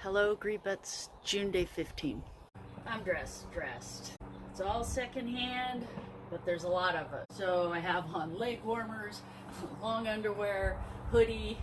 Hello, Greebutts, June day 15. I'm dressed. It's all secondhand, but there's a lot of it. So I have on leg warmers, long underwear, hoodie,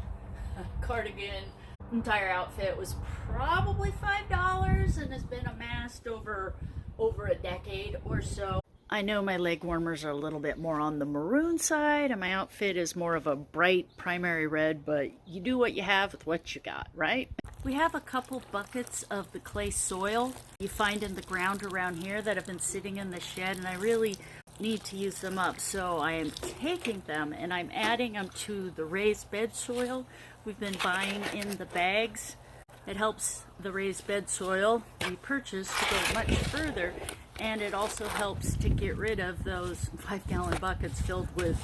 cardigan. Entire outfit was probably $5 and has been amassed over a decade or so. I know my leg warmers are a little bit more on the maroon side, and my outfit is more of a bright primary red, but you do what you have with what you got, right? We have a couple buckets of the clay soil you find in the ground around here that have been sitting in the shed, and I really need to use them up. So I am taking them and I'm adding them to the raised bed soil we've been buying in the bags. It helps the raised bed soil we purchased to go much further, and it also helps to get rid of those 5-gallon buckets filled with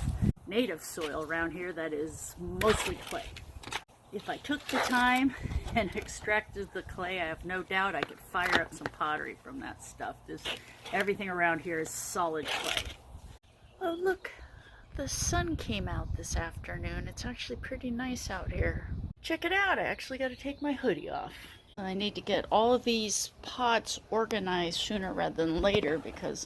native soil around here that is mostly clay. If I took the time and extracted the clay, I have no doubt I could fire up some pottery from that stuff. Everything around here is solid clay. Oh look, the sun came out this afternoon. It's actually pretty nice out here. Check it out, I actually got to take my hoodie off. I need to get all of these pots organized sooner rather than later because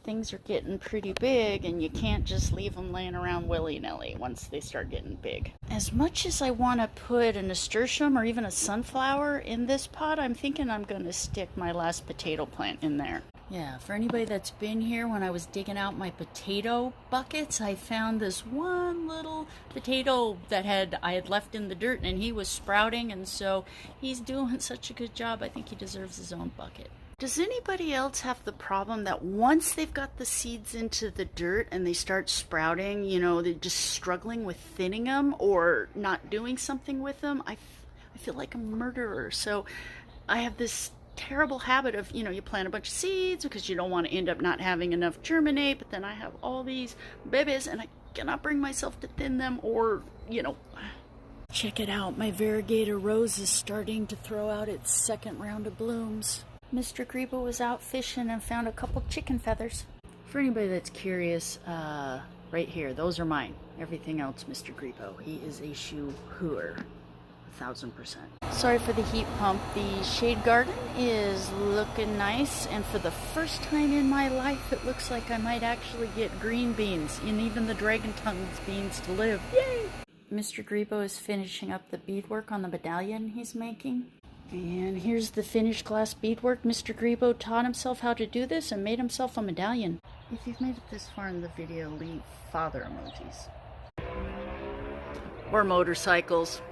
things are getting pretty big and you can't just leave them laying around willy-nilly once they start getting big. As much as I want to put a nasturtium or even a sunflower in this pot, I'm thinking I'm going to stick my last potato plant in there. Yeah, for anybody that's been here, when I was digging out my potato buckets, I found this one little potato that I had left in the dirt, and he was sprouting, and so he's doing such a good job. I think he deserves his own bucket. Does anybody else have the problem that once they've got the seeds into the dirt and they start sprouting, you know, they're just struggling with thinning them or not doing something with them? I feel like a murderer. So I have this terrible habit of, you know, you plant a bunch of seeds because you don't want to end up not having enough germinate, but then I have all these babies and I cannot bring myself to thin them or, you know. Check it out, my variegated rose is starting to throw out its second round of blooms. Mr. Grebo was out fishing and found a couple chicken feathers. For anybody that's curious, right here, those are mine. Everything else, Mr. Grebo. He is a shoe-hooer. 1000%. Sorry for the heat pump. The shade garden is looking nice, and for the first time in my life, it looks like I might actually get green beans, and even the dragon tongues beans to live. Yay! Mr. Grebo is finishing up the beadwork on the medallion he's making. And here's the finished glass beadwork. Mr. Grebo taught himself how to do this and made himself a medallion. If you've made it this far in the video, leave father emojis. Or motorcycles.